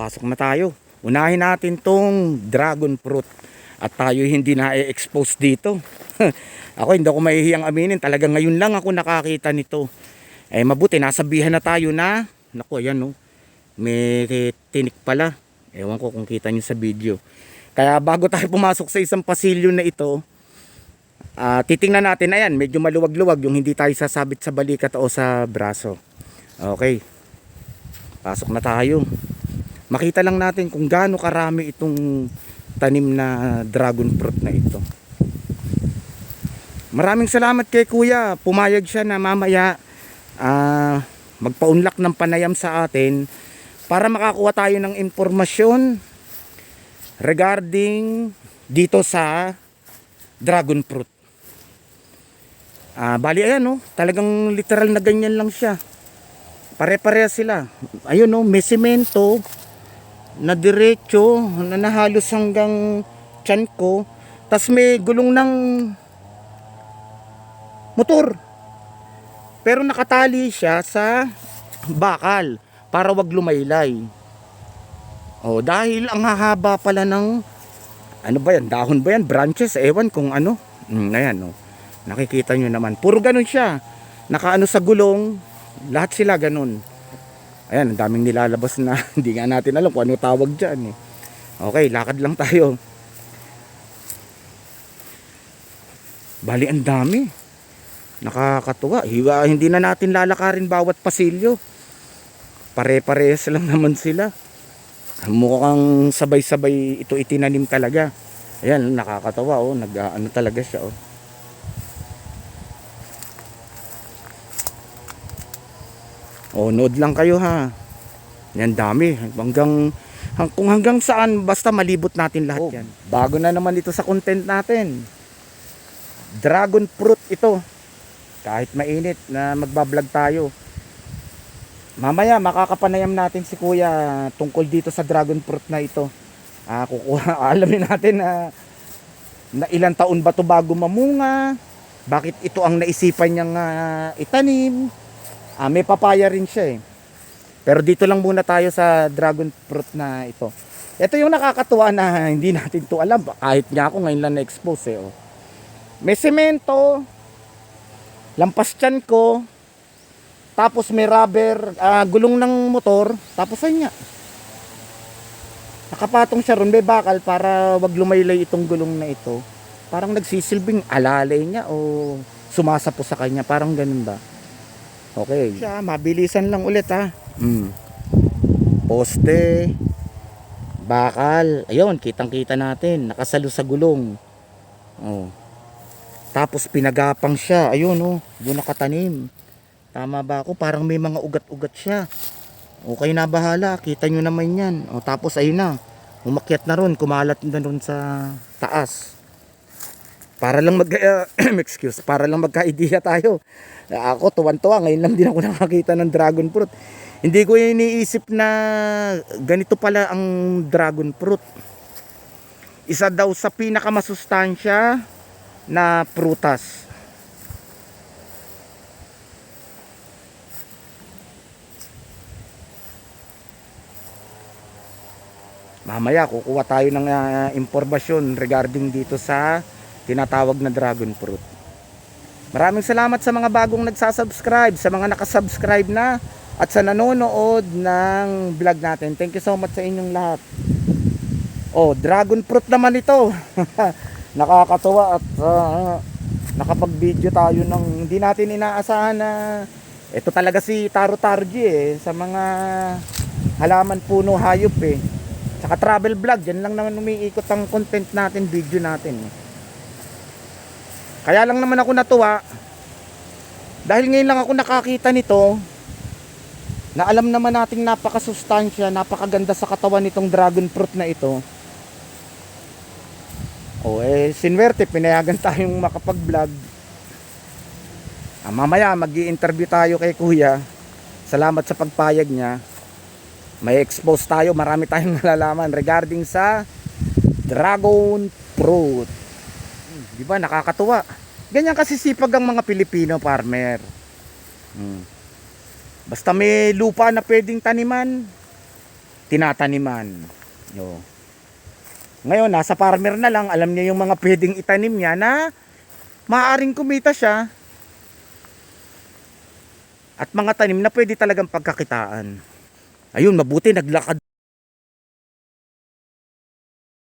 pasok na tayo. Unahin natin tong dragon fruit. At tayo hindi na-expose dito. Ako hindi ako mahihiyang aminin. Talagang ngayon lang ako nakakita nito. Eh mabuti, nasabihan na tayo na. Naku, ayan no. May tinik pala. Ewan ko kung kita nyo sa video. Kaya bago tayo pumasok sa isang pasilyo na ito, titingnan natin, ayan, medyo maluwag-luwag yung hindi tayo sasabit sa balikat o sa braso. Okay. Pasok na tayo. Makita lang natin kung gaano karami itong tanim na dragon fruit na ito. Maraming salamat kay kuya. Pumayag siya na mamaya magpaunlak ng panayam sa atin para makakuha tayo ng impormasyon regarding dito sa dragon fruit. Bali ayan no, talagang literal na ganyan lang siya. Pare-pareha sila. Ayun no, may semento na diretso na nahalos hanggang tiyan ko. Tas may gulong ng motor. Pero nakatali siya sa bakal para wag lumaylay. Oh, dahil ang hahaba pala ng ano ba yan? Dahon ba yan? Branches? Ewan kung ano. Ayan no. Nakikita nyo naman. Puro ganun siya. Nakaano sa gulong. Lahat sila ganun. Ayan, ang daming nilalabas na hindi nga natin alam kung ano tawag dyan eh. Okay, lakad lang tayo. Bali, ang dami. Nakakatuwa. Hindi na natin lalakarin bawat pasilyo. Pare-parehas lang naman sila. Mukhang sabay-sabay ito itinanim talaga. Ayan, nakakatawa oh. Nag-ano talaga siya oh. O, nood lang kayo ha. Yan dami. Kung hanggang saan, basta malibot natin lahat yan. Bago na naman ito sa content natin. Dragon fruit ito. Kahit mainit na magbablog tayo. Mamaya makakapanayam natin si kuya tungkol dito sa dragon fruit na ito. Alamin natin na ilang taon ba ito bago mamunga. Bakit ito ang naisipan niyang itanim. May papaya rin siya eh. Pero dito lang muna tayo sa dragon fruit na ito. Ito yung nakakatuwa na hindi natin to alam. Kahit nga ako ngayon lang na-expose eh. Oh. May semento. Lampas tiyan ko. Tapos may rubber. Gulong ng motor. Tapos ayun nga. Nakapatong siya ron. May bakal para wag lumaylay itong gulong na ito. Parang nagsisilbing alalay niya o sumasapo sa kanya. Parang ganun ba? Okay. Siya, mabilisan lang ulit ha. Poste. Bakal. Ayun, kitang-kita natin. Nakasalo sa gulong. Oh. Tapos pinagapang siya. Ayun oh, doon nakatanim. Tama ba ako? Parang may mga ugat-ugat siya. Okay na bahala. Kita nyo naman yan. Oh, tapos ayun na. Umakyat na ron. Kumalat na ron sa taas. Para lang para lang magka-idea tayo. Ako tuwan-tuwa, ngayon lang din ako nakakita ng dragon fruit. Hindi ko iniisip na ganito pala ang dragon fruit. Isa daw sa pinakamasustansya na prutas. Mamaya kukuha tayo ng impormasyon regarding dito sa tinatawag na dragon fruit. Maraming salamat sa mga bagong nagsasubscribe, sa mga nakasubscribe na, at sa nanonood ng vlog natin. Thank you so much sa inyong lahat. Oh, dragon fruit naman ito. Nakakatuwa at nakapag-video tayo ng hindi natin inaasahan na ito talaga si Taro Tarji eh, sa mga halaman, puno, hayop eh. Saka travel vlog, yan lang naman umiikot ang content natin, video natin eh. Kaya lang naman ako natuwa dahil ngayon lang ako nakakita nito na alam naman nating napakasustansya, napakaganda sa katawan nitong dragon fruit na ito. O sinwerte, pinayagan tayong makapag-vlog. Mamaya mag-i-interview tayo kay kuya. Salamat sa pagpayag niya. May expose tayo, marami tayong nalalaman regarding sa dragon fruit. Di ba nakakatuwa? Ganyan kasi sipag ang mga Pilipino farmer. Basta may lupa na pwedeng taniman, tinataniman. Yo. Ngayon, nasa farmer na lang, alam niya yung mga pwedeng itanim niya na maaaring kumita siya. At mga tanim na pwede talagang pagkakitaan. Ayun, mabuti naglakad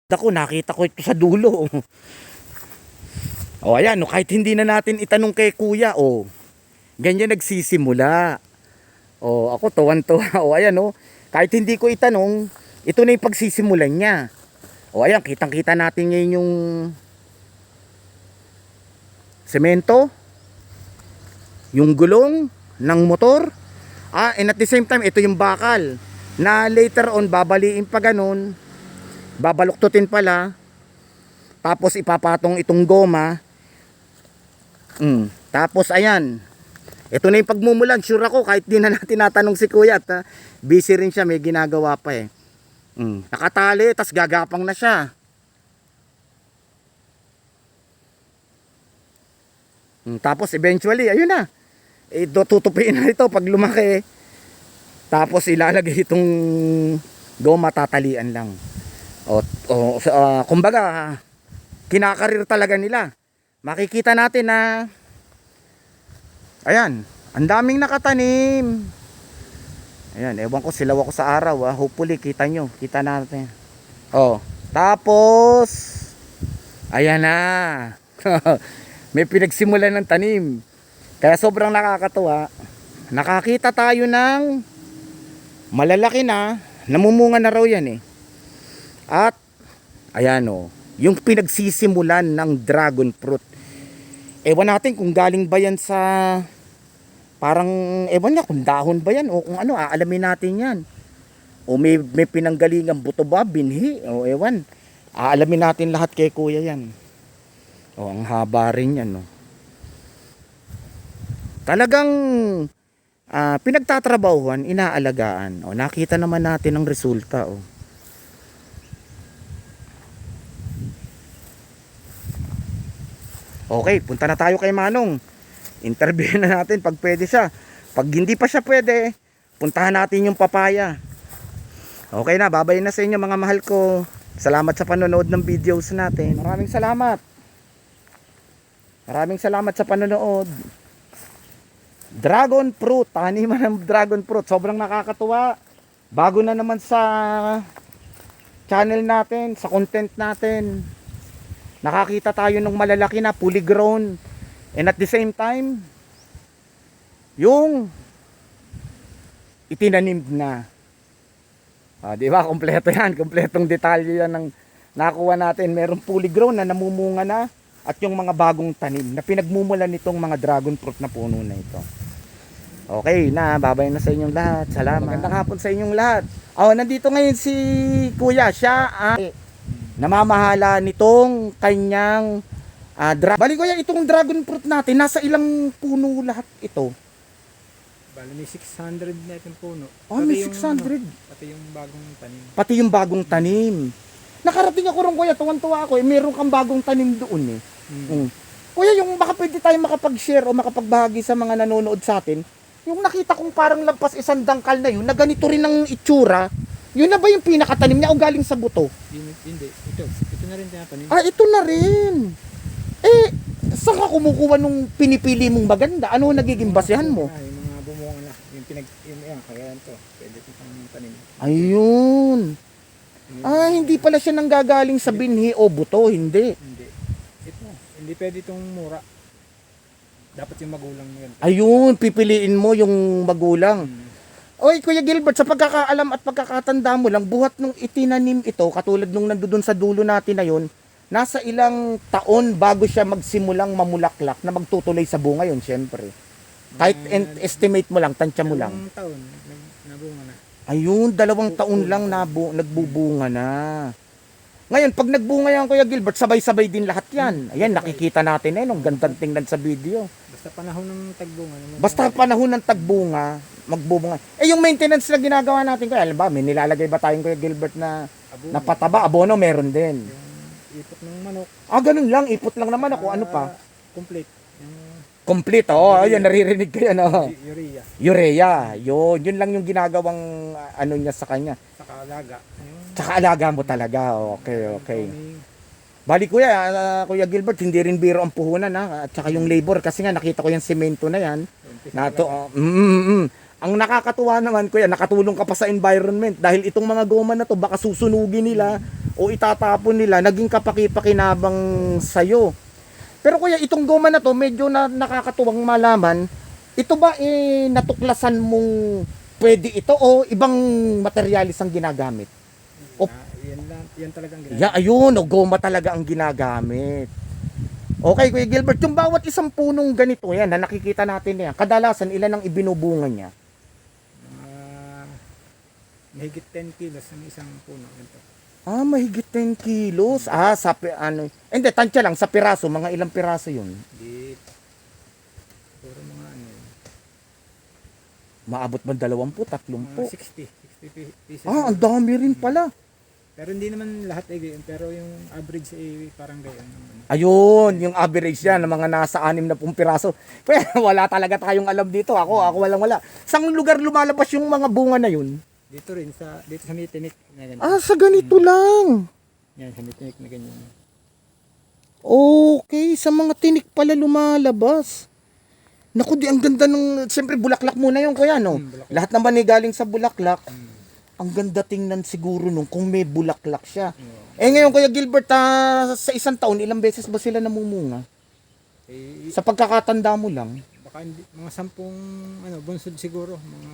ako, nakita ko ito sa dulo. O ayan, no, kahit hindi na natin itanong kay kuya, ganyan nagsisimula. Ako tuwan-tuwa. Ayan, kahit hindi ko itanong, ito na yung pagsisimulan niya. Ayan, kitang-kita natin ngayon yung semento, yung gulong ng motor, and at the same time, ito yung bakal na later on babaliin pa ganun, babaluktutin pala, tapos ipapatong itong goma. Tapos ayan, ito na yung pagmumulan. Sure ako kahit di na natin natanong si kuya at busy rin siya, may ginagawa pa nakatali, tas gagapang na siya. Tapos eventually ayun na, tutupiin na ito pag lumaki. Tapos ilalagay itong goma, tatalian lang. Kumbaga kinakarir talaga nila. Makikita natin na ayan, ang daming nakatanim. Ayan, ewan ko, silaw ako sa araw. Hopefully kita nyo, kita natin. Tapos ayan na. May pinagsimulan ng tanim. Kaya sobrang nakakatuwa. Nakakita tayo ng malalaki na, namumunga na raw yan At ayan yung pinagsisimulan ng dragon fruit. Ewan natin kung galing ba yan sa parang, ewan niya kung dahon ba yan o kung ano, aalamin natin yan. O may pinanggalingang buto ba, binhi, o ewan. Aalamin natin lahat kay kuya yan. Ang haba rin yan Talagang pinagtatrabahuhan, inaalagaan. Nakita naman natin ang resulta Okay, punta na tayo kay Manong. Interview na natin pag pwede siya. Pag hindi pa siya pwede, puntahan natin yung papaya. Okay na, babay na sa inyo mga mahal ko. Salamat sa panonood ng videos natin. Maraming salamat. Maraming salamat sa panonood. Dragon fruit, taniman ng dragon fruit. Sobrang nakakatuwa. Bago na naman sa channel natin, sa content natin. Nakakita tayo ng malalaki na fully grown. And at the same time, yung itinanim na. Di ba? Kompleto yan. Kompletong detalye yan ng nakuha natin. Merong fully grown na namumunga na. At yung mga bagong tanim na pinagmumulan nitong mga dragon fruit na puno na ito. Okay na, babay na sa inyong lahat. Salamat. Magandang hapon sa inyong lahat. Nandito ngayon si kuya. Siya namamahala nitong kanyang bali kuya, itong dragon fruit natin, nasa ilang puno lahat ito? Bali may 600 na itong puno. May 600. Pati yung bagong tanim. Pati yung bagong tanim. Nakarating ako rin kuya, tuwan-tuwa ako. Meron kang bagong tanim doon Kuya, yung baka pwede tayo makapag-share o makapagbahagi sa mga nanonood sa atin, yung nakita kong parang lampas isang dangkal na yun, na ganito rin ang itsura, yun na ba yung pinakatanim niya o galing sa buto? Hindi. Ito na rin tinatanim. Ito na rin. Saan ka kumukuha nung pinipili mong maganda? Ano nagiging basehan mo? Yung mga bumunga na. Yung kaya ito. Pwede ito pang tanim. Ayun. Hindi pala siya nanggagaling sa binhi o buto, hindi. Hindi. Hindi pwede itong mura. Dapat yung magulang yan. Ayun, pipiliin mo yung magulang. Oy, Kuya Gilbert, sa pagkakaalam at pagkakatanda mo lang, buhat nung itinanim ito, katulad nung nandoon sa dulo natin na yun, nasa ilang taon bago siya magsimulang mamulaklak na magtutuloy sa bunga yun, syempre. Kahit estimate mo lang, tansya mo lang. 2 taon, nabunga na. Ayun, 2 taon lang nagbubunga na. Ngayon, pag nagbunga yan, Kuya Gilbert, sabay-sabay din lahat yan. Ayan, nakikita natin ang gandang tingnan sa video. Basta panahon ng tagbunga. Basta panahon ng tagbunga, magbubunga. Yung maintenance na ginagawa natin, kaya alam ba, may nilalagay ba tayong Kuya Gilbert na pataba, abono, meron din. Yung ipot ng manok. Ganun lang, ipot lang naman ako, ano pa? Complete. Complete, oh, ayun, naririnig ko yan, oh. Urea. Urea, yun lang yung ginagawang ano niya sa kanya. Saka alaga. Tsaka alaga mo talaga, okay, okay. Pruning. Bali kuya, Kuya Gilbert, hindi rin biro ang puhunan ha, at saka yung labor kasi nga nakita ko yung semento na yan. Na to, Ang nakakatuwa naman kuya, nakatulong ka pa sa environment dahil itong mga goma na to baka susunugin nila o itatapon nila, naging kapaki-pakinabang sa'yo. Pero kuya, itong goma na to, medyo nakakatuwang malaman, ito ba natuklasan mong pwede ito o ibang materialis ang ginagamit? O- Yan talagang ginagawa. Yeah, ayun, goma talaga ang ginagamit. Okay, Kuya Gilbert, yung bawat isang punong ganito yan na nakikita natin yan, kadalasan ilan ang ibinubunga niya? Mahigit 10 kilos ang isang puno. Ito. Mahigit 10 kilos. Hindi, tansya lang, sa piraso, mga ilang piraso yun? Di, puro mga Maabot ba 20, 30? 60 pieces. Ang dami rin pala. Pero hindi naman lahat ay gayon. Pero yung average ay parang gayon. Ayun, yung average yan, ng mga nasa 60 piraso. Pero wala talaga tayong alam dito. Ako wala. Saan lugar lumalabas yung mga bunga na yun? Dito rin, dito sa may tinik na ganyan. Sa ganito lang. Yan, sa may tinik na ganyan. Okay, sa mga tinik pala lumalabas. Naku, di ang ganda ng, siyempre bulaklak muna yung kuya, no? Bulaklak. Lahat naman ay galing sa bulaklak. Ang ganda tingnan siguro nung kung may bulaklak siya. Ngayon Kuya Gilbert, sa isang taon, ilang beses ba sila namumunga? Sa pagkakatanda mo lang. Baka mga 10 bunsod siguro, mga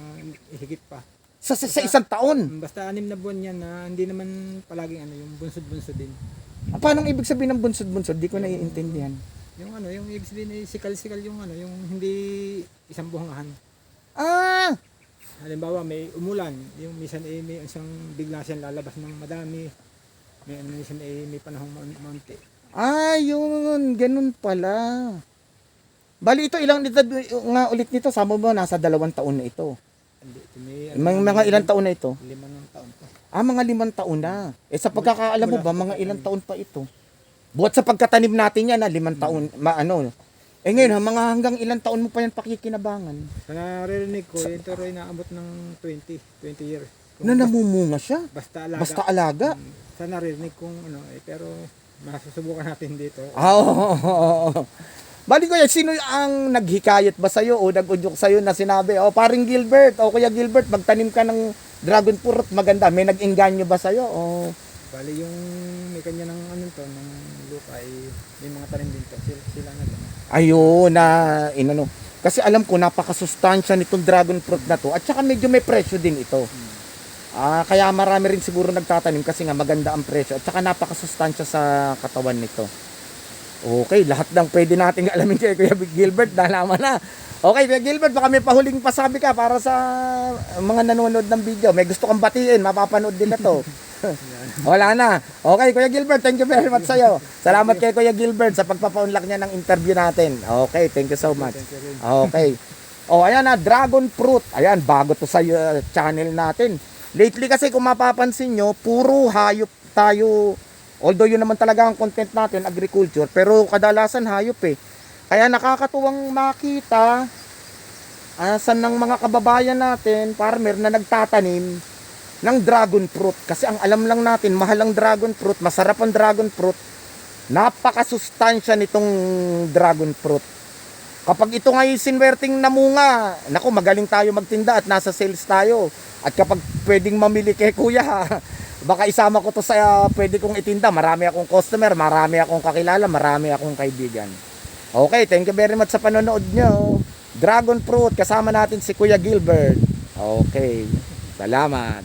higit pa. Sa isang taon. Basta 6 na buwan yan na hindi naman palaging yung bunsod-bunsod din. Paano ang ibig sabihin ng bunsod-bunsod? Di ko naiintindihan. Yung ibig sabihin ay sikal-sikal yung hindi isang buhangahan. Halimbawa may umulan, yung minsan ay may isang bigla siyang lalabas ng madami. Minsan ay may panahong maunti. Yun, ganun pala. Bali ito, ilang nga ulit nito, sama mo, nasa 2 taon na ito. Mga ilang taon na ito? 5 ng taon pa. Mga 5 taon na. Sa pagkakaalam mo ba, mga ilang taon pa ito? Buhat sa pagkatanim natin yan, 5 taon, ngayon, mga hanggang ilang taon mo pa yan pakikinabangan? Sa naririnig ko, ito rin naabot ng 20 years. Na namumunga siya? Basta alaga. Basta alaga? Sa naririnig kong pero masusubukan natin dito. Oo. Bali ko yan, sino ang naghikayat ba sa'yo o nag-udyok sa'yo na sinabi, paring Gilbert, Kuya Gilbert, magtanim ka ng dragon fruit, maganda. May nag-inganyo ba sa'yo? Bali yung may kanya ng ng lupa ay may mga tanim din to. Sila na lang. Ayun, kasi alam ko napakasustansya nitong dragon fruit na to at saka medyo may presyo din ito. Kaya marami rin siguro nagtatanim kasi nga maganda ang presyo at saka napakasustansya sa katawan nito. Okay, lahat ng pwede nating alamin kay Kuya Gilbert, nalaman na. Okay, Kuya Gilbert, baka may pahuling pasabi ka para sa mga nanonood ng video. May gusto kang batiin, mapapanood din na to. Wala na. Okay, Kuya Gilbert, thank you very much sa'yo. Salamat kay Kuya Gilbert sa pagpapaunlak niya ng interview natin. Okay, thank you so much. Okay. Ayan na, dragon fruit. Ayan, bago to sa channel natin. Lately kasi kung mapapansin nyo, puro hayop tayo. Although yun naman talaga ang content natin, agriculture, pero kadalasan hayop Kaya nakakatuwang makita saan ng mga kababayan natin, farmer na nagtatanim ng dragon fruit. Kasi ang alam lang natin, mahal ang dragon fruit, masarap ang dragon fruit, napakasustansya nitong dragon fruit. Kapag ito nga'y sinwerting namunga, naku, magaling tayo magtinda at nasa sales tayo. At kapag pwedeng mamili kay kuya, baka isama ko to sa pwede kong itinda. Marami akong customer, marami akong kakilala, marami akong kaibigan. Okay, thank you very much sa panonood nyo. Dragon fruit, kasama natin si Kuya Gilbert. Okay, salamat.